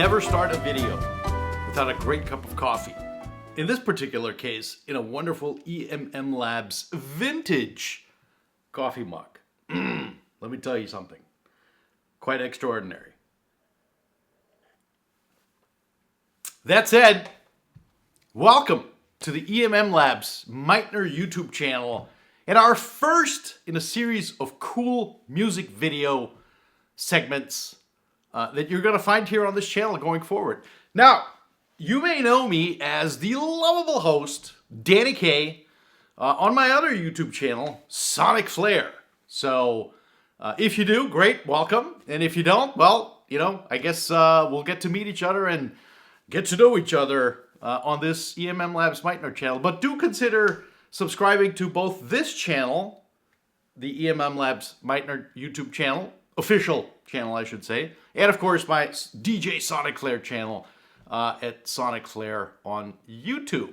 Never start a video without a great cup of coffee. In this particular case, in a wonderful EMM Labs vintage coffee mug. Let me tell you something. Quite extraordinary. That said, welcome to the EMM Labs Meitner YouTube channel and our first in a series of cool music video segments that you're going to find here on this channel going forward. Now, you may know me as the lovable host, Danny K, on my other YouTube channel, SonicFlare. So, if you do, great, welcome. And if you don't, well, I guess we'll get to meet each other and get to know each other on this EMM Labs Meitner channel. But do consider subscribing to both this channel, the EMM Labs Meitner YouTube channel, official channel, I should say, and of course my DJ SonicFlare channel at SonicFlare on YouTube.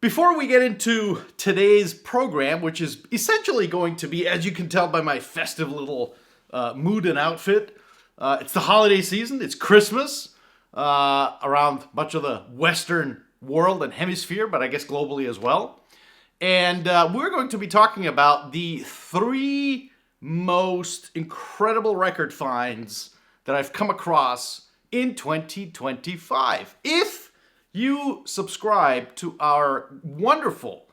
Before we get into today's program, which is essentially going to be, as you can tell by my festive little mood and outfit, it's the holiday season, it's Christmas around much of the Western world and hemisphere, but I guess globally as well. And we're going to be talking about the three most incredible record finds that I've come across in 2025. If you subscribe to our wonderful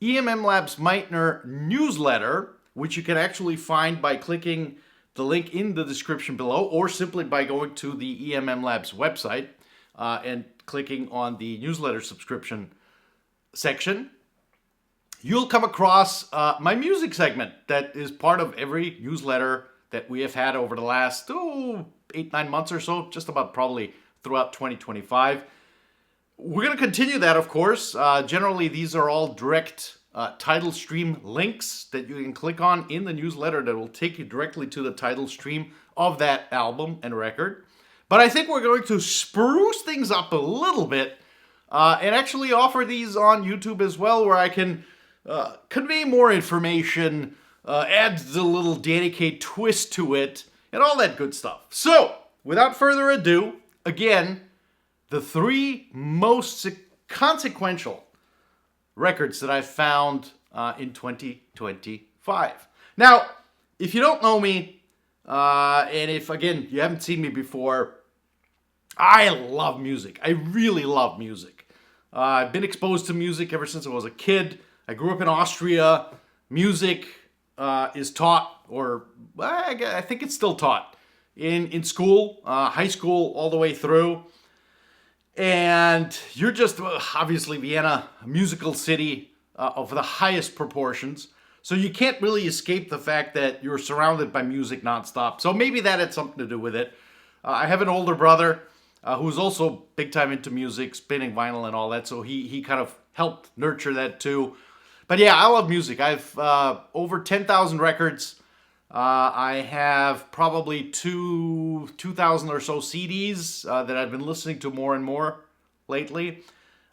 EMM Labs Meitner newsletter, which you can actually find by clicking the link in the description below, or simply by going to the EMM Labs website and clicking on the newsletter subscription section, you'll come across my music segment that is part of every newsletter that we have had over the last 8-9 months or so, just about probably throughout 2025. We're going to continue that, of course. Generally, these are all direct title stream links that you can click on in the newsletter that will take you directly to the title stream of that album and record. But I think we're going to spruce things up a little bit and actually offer these on YouTube as well, where I can convey more information, add the little Danny K twist to it, and all that good stuff. So, without further ado, again, the three most consequential records that I've found in 2025. Now, if you don't know me, and if, again, you haven't seen me before, I love music. I really love music. I've been exposed to music ever since I was a kid. I grew up in Austria. Music is taught, or I think it's still taught, in school, high school, all the way through. And you're just, obviously, Vienna, a musical city of the highest proportions. So you can't really escape the fact that you're surrounded by music nonstop. So maybe that had something to do with it. I have an older brother who's also big time into music, spinning vinyl and all that. So he kind of helped nurture that too. But yeah, I love music. I've over 10,000 records. I have probably 2,000 or so CDs that I've been listening to more and more lately.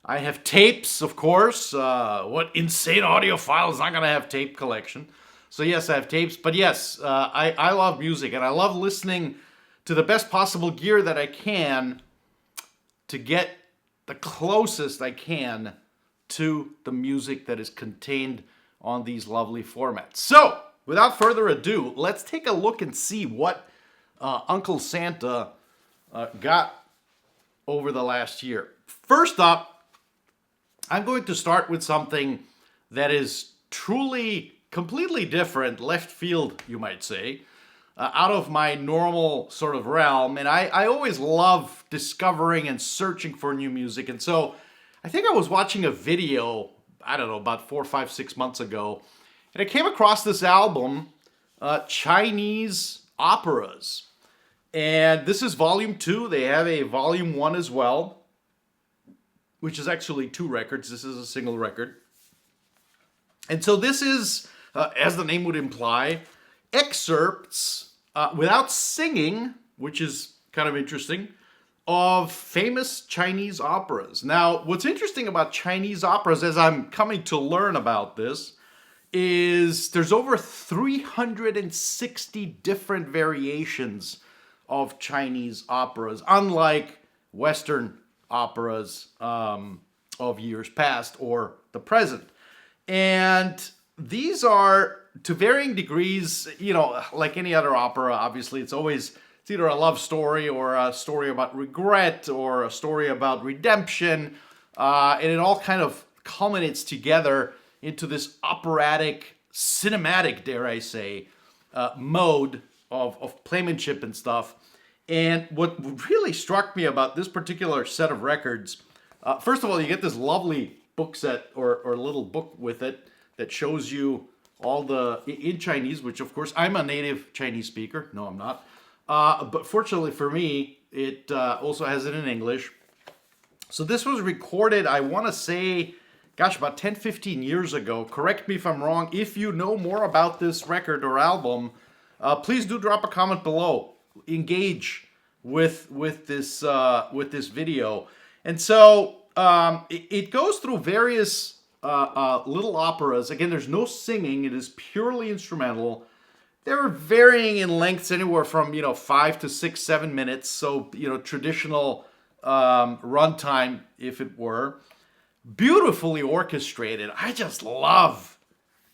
I have tapes, of course. What insane audiophile is not going to have tape collection? So yes, I have tapes. But yes, I love music, and I love listening to the best possible gear that I can to get the closest I can to the music that is contained on these lovely formats. So, without further ado, let's take a look and see what Uncle Santa got over the last year. First up, I'm going to start with something that is truly completely different, left field, you might say, out of my normal sort of realm. And I always love discovering and searching for new music. And so I think I was watching a video, I don't know, about 4, 5, 6 months ago, and I came across this album, Chinese Operas. And this is volume 2. They have a volume 1 as well, which is actually 2 records. This is a single record. And so this is, as the name would imply, excerpts without singing, which is kind of interesting, of famous Chinese operas. Now, what's interesting about Chinese operas, as I'm coming to learn about this, is there's over 360 different variations of Chinese operas, unlike Western operas of years past or the present. And these are, to varying degrees, you know, like any other opera, obviously, it's either a love story or a story about regret or a story about redemption. And it all kind of culminates together into this operatic, cinematic, dare I say, mode of playmanship and stuff. And what really struck me about this particular set of records, first of all, you get this lovely book set or little book with it that shows you all in Chinese, which of course I'm a native Chinese speaker. No, I'm not. But fortunately for me, it also has it in English. So this was recorded, I want to say, gosh, about 10, 15 years ago. Correct me if I'm wrong. If you know more about this record or album, please do drop a comment below. Engage with this video. And so it goes through various little operas. Again, there's no singing. It is purely instrumental. They're varying in lengths anywhere from 5 to 6, 7 minutes. So traditional runtime, if it were. Beautifully orchestrated. I just love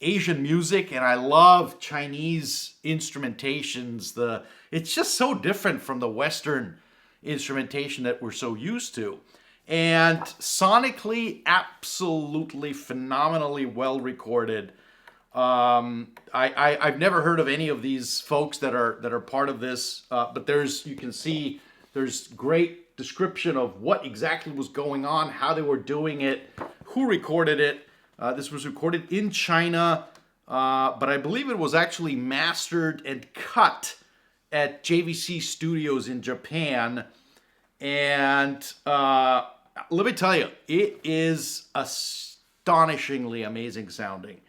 Asian music, and I love Chinese instrumentations. It's just so different from the Western instrumentation that we're so used to. And sonically, absolutely phenomenally well recorded. I've never heard of any of these folks that are part of this, but you can see there's great description of what exactly was going on, how they were doing it, who recorded it. This was recorded in China, but I believe it was actually mastered and cut at JVC Studios in Japan. And let me tell you, it is astonishingly amazing sounding.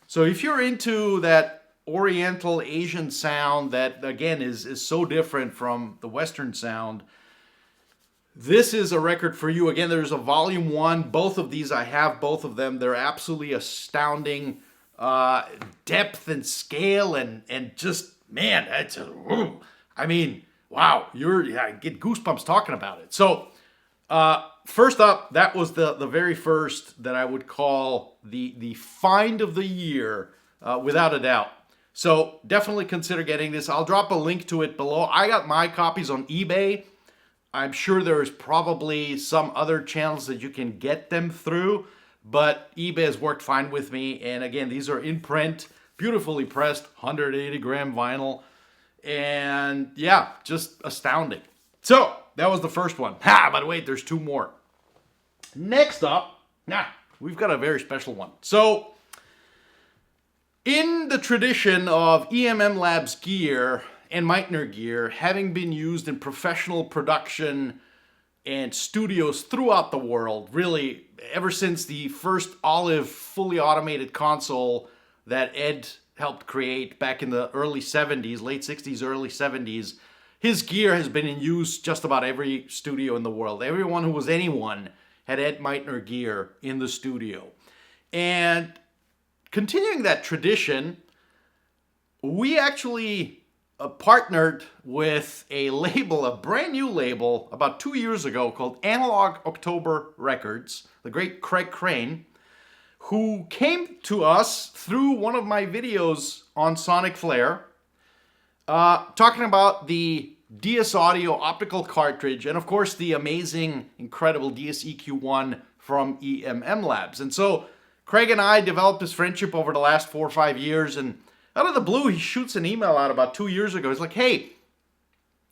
So if you're into that Oriental Asian sound that, again, is so different from the Western sound, this is a record for you. Again, there's a volume 1. Both of these, I have both of them. They're absolutely astounding depth and scale and just, man, I mean, wow, I get goosebumps talking about it. So first up, that was the very first that I would call the find of the year, without a doubt. So definitely consider getting this. I'll drop a link to it below. I got my copies on eBay. I'm sure there's probably some other channels that you can get them through, but eBay has worked fine with me. And again, these are in print, beautifully pressed, 180-gram vinyl. And yeah, just astounding. So that was the first one. By the way, there's 2 more. Next up, we've got a very special one. So in the tradition of EMM Labs gear and Meitner gear having been used in professional production and studios throughout the world, really ever since the first Olive fully automated console that Ed helped create back in the early 70s, late 60s, early 70s, his gear has been in use just about every studio in the world. Everyone who was anyone had Ed Meitner gear in the studio. And continuing that tradition, we actually partnered with a label, a brand new label, about 2 years ago called Analog October Records, the great Craig Crane, who came to us through one of my videos on SonicFlare, talking about the DS Audio optical cartridge, and of course the amazing, incredible DS EQ1 from EMM Labs. And so Craig and I developed this friendship over the last 4 or 5 years, and out of the blue, he shoots an email out about 2 years ago. He's like, hey,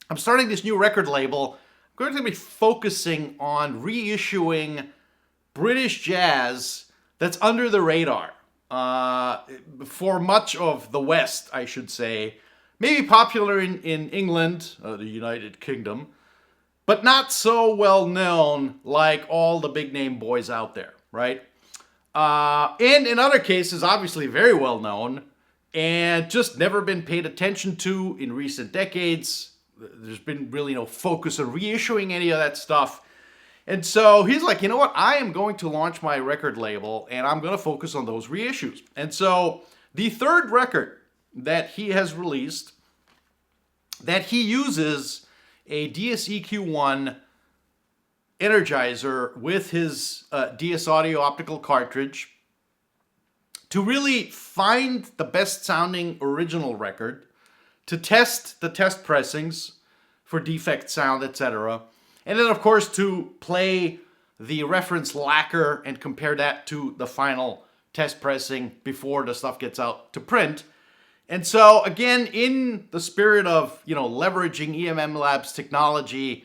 I'm starting this new record label. I'm going to be focusing on reissuing British jazz that's under the radar for much of the West, I should say. Maybe popular in England, the United Kingdom, but not so well known like all the big name boys out there, right? And in other cases, obviously very well known, and just never been paid attention to in recent decades. There's been really no focus on reissuing any of that stuff. And so he's like, you know what? I am going to launch my record label, and I'm going to focus on those reissues. And so the third record that he has released that he uses a DS-EQ1 Energizer with his DS Audio optical cartridge to really find the best sounding original record, to test the test pressings for defect sound, etc. And then, of course, to play the reference lacquer and compare that to the final test pressing before the stuff gets out to print. And so, again, in the spirit of, leveraging EMM Labs technology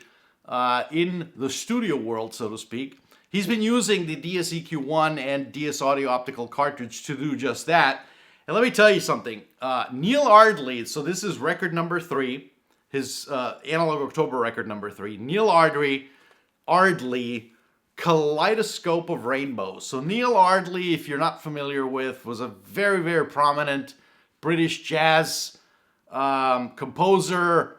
in the studio world, so to speak, he's been using the DS-EQ1 and DS Audio optical cartridge to do just that. And let me tell you something. Neil Ardley, so this is record number 3, his Analog October record number 3. Neil Ardley, Kaleidoscope of Rainbows. So Neil Ardley, if you're not familiar with, was a very, very prominent British jazz composer,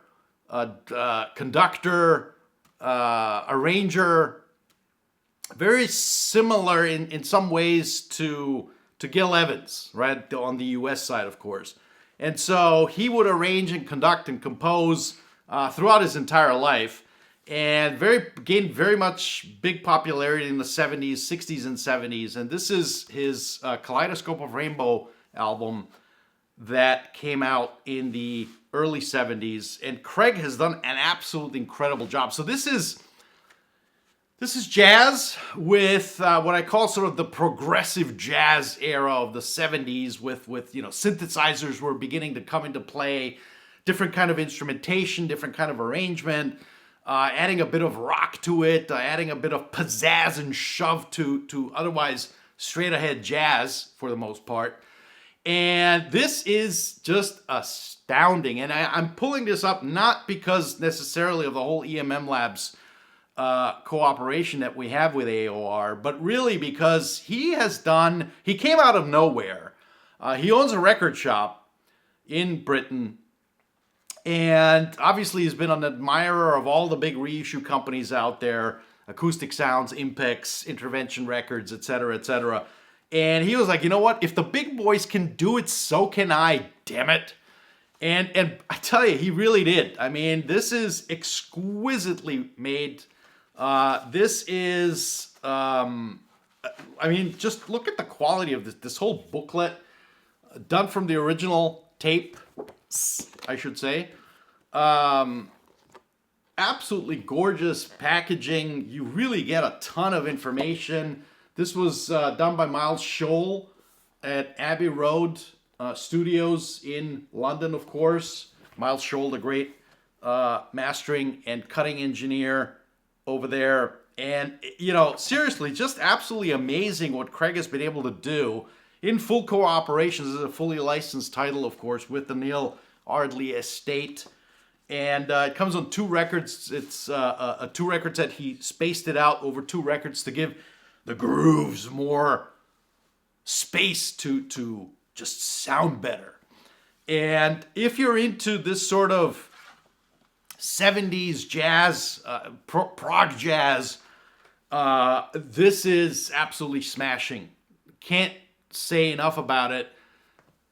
conductor, arranger, very similar in some ways to Gil Evans, right, on the US side, of course. And so he would arrange and conduct and compose throughout his entire life, and gained very much big popularity in the 70s, 60s, and 70s. And this is his Kaleidoscope of Rainbow album that came out in the early 70s. And Craig has done an absolutely incredible job. So this is jazz with what I call sort of the progressive jazz era of the 70s with synthesizers were beginning to come into play, different kind of instrumentation, different kind of arrangement, adding a bit of rock to it, adding a bit of pizzazz and shove to otherwise straight ahead jazz for the most part. And this is just astounding. And I'm pulling this up not because necessarily of the whole EMM Labs cooperation that we have with AOR, but really because he came out of nowhere. He owns a record shop in Britain, and obviously he's been an admirer of all the big reissue companies out there, Acoustic Sounds, Impex, Intervention Records, etc., etc. And he was like, you know what? If the big boys can do it, so can I, damn it. And I tell you, he really did. I mean, this is exquisitely made. This is, just look at the quality of this whole booklet, done from the original tape, I should say. Absolutely gorgeous packaging. You really get a ton of information. This was done by Miles Scholl at Abbey Road Studios in London, of course. Miles Scholl, the great mastering and cutting engineer over there. And, seriously, just absolutely amazing what Craig has been able to do in full cooperation. This is a fully licensed title, of course, with the Neil Ardley estate. And it comes on 2 records. It's a 2 record set. He spaced it out over 2 records to give the grooves more space to just sound better. And if you're into this sort of 70s jazz, prog jazz, this is absolutely smashing. Can't say enough about it.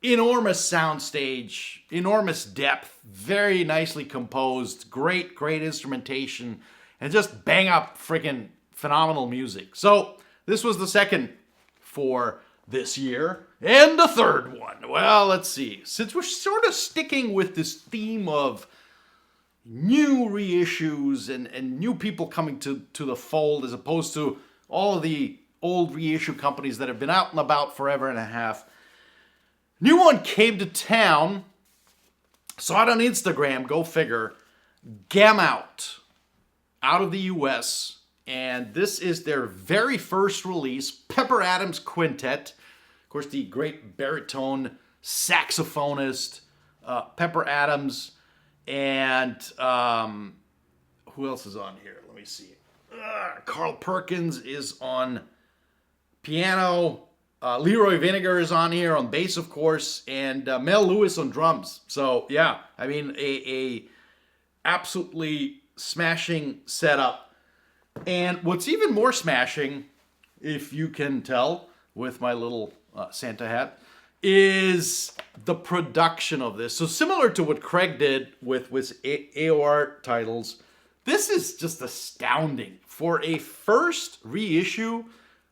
Enormous soundstage, enormous depth, very nicely composed, great instrumentation, and just bang up freaking phenomenal music. So this was the second for this year. And the third one, well, let's see. Since we're sort of sticking with this theme of new reissues and new people coming to the fold as opposed to all of the old reissue companies that have been out and about forever and a half, new one came to town. Saw it on Instagram, go figure. Gamout, out of the US. And this is their very first release, Pepper Adams Quintet. Of course, the great baritone saxophonist, Pepper Adams. And who else is on here? Let me see. Carl Perkins is on piano. Leroy Vinegar is on here on bass, of course, and Mel Lewis on drums. So yeah, I mean a absolutely smashing setup. And what's even more smashing, if you can tell with my little Santa hat, is the production of this. So similar to what Craig did with AOR titles, this is just astounding. For a first reissue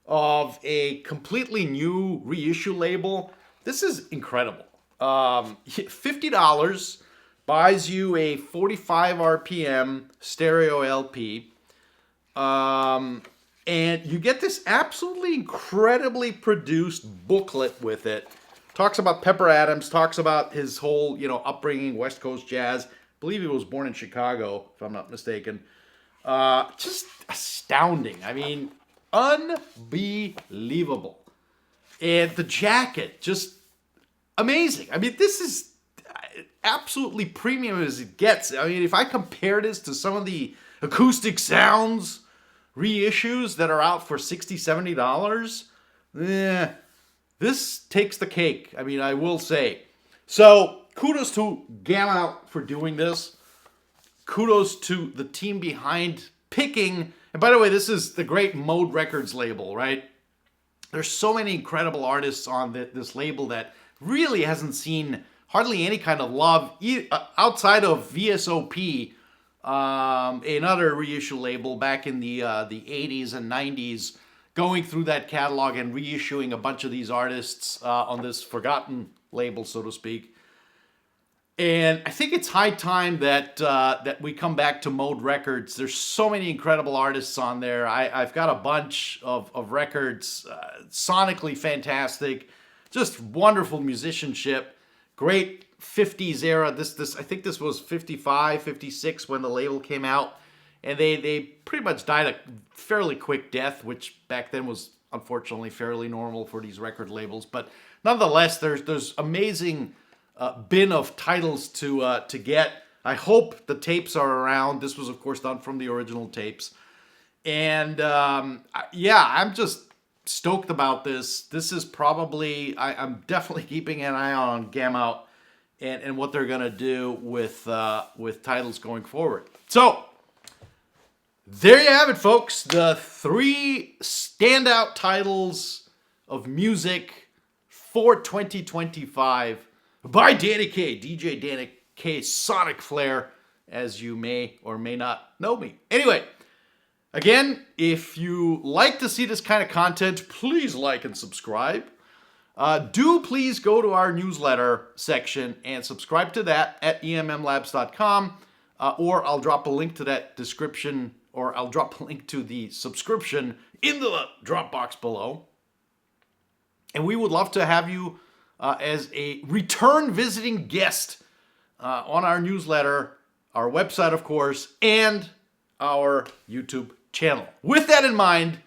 of a completely new reissue label, this is incredible. $50 buys you a 45 RPM stereo LP. And you get this absolutely incredibly produced booklet with it. Talks about Pepper Adams, talks about his whole, upbringing, West Coast jazz. I believe he was born in Chicago, if I'm not mistaken. Just astounding. I mean, unbelievable. And the jacket, just amazing. I mean, this is absolutely premium as it gets. I mean, if I compare this to some of the acoustic sounds reissues that are out for $60, $70, this takes the cake. I mean, I will say. So, kudos to Gamma for doing this. Kudos to the team behind picking. And by the way, this is the great Mode Records label, right? There's so many incredible artists on this label that really hasn't seen hardly any kind of love outside of VSOP, another reissue label back in the 80s and 90s, going through that catalog and reissuing a bunch of these artists on this forgotten label, so to speak. And I think it's high time that we come back to Mode Records. There's so many incredible artists on there. I've got a bunch of records, sonically fantastic, just wonderful musicianship, great 50s era. This I think this was 55, 56 when the label came out. And they pretty much died a fairly quick death, which back then was unfortunately fairly normal for these record labels. But nonetheless, there's amazing bin of titles to get. I hope the tapes are around. This was, of course, done from the original tapes. And I'm just stoked about this. This is probably, I'm definitely keeping an eye on Gamma and what they're going to do with titles going forward. So, there you have it, folks. The 3 standout titles of music for 2025 by Danny K, DJ Danny K, SonicFlare, as you may or may not know me. Anyway, again, if you like to see this kind of content, please like and subscribe. Do please go to our newsletter section and subscribe to that at emmlabs.com, or I'll drop a link to that description, or I'll drop a link to the subscription in the drop box below. And we would love to have you as a return visiting guest on our newsletter, our website, of course, and our YouTube channel. With that in mind,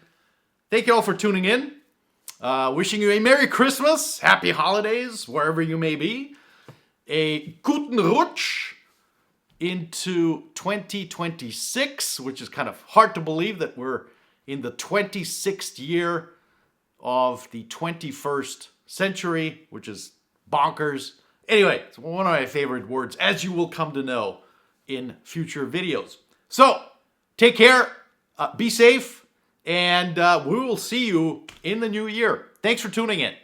thank you all for tuning in. Wishing you a Merry Christmas, Happy Holidays, wherever you may be. A Guten Rutsch into 2026, which is kind of hard to believe that we're in the 26th year of the 21st century, which is bonkers. Anyway, it's one of my favorite words, as you will come to know in future videos. So, take care, be safe, and we will see you in the new year. Thanks for tuning in.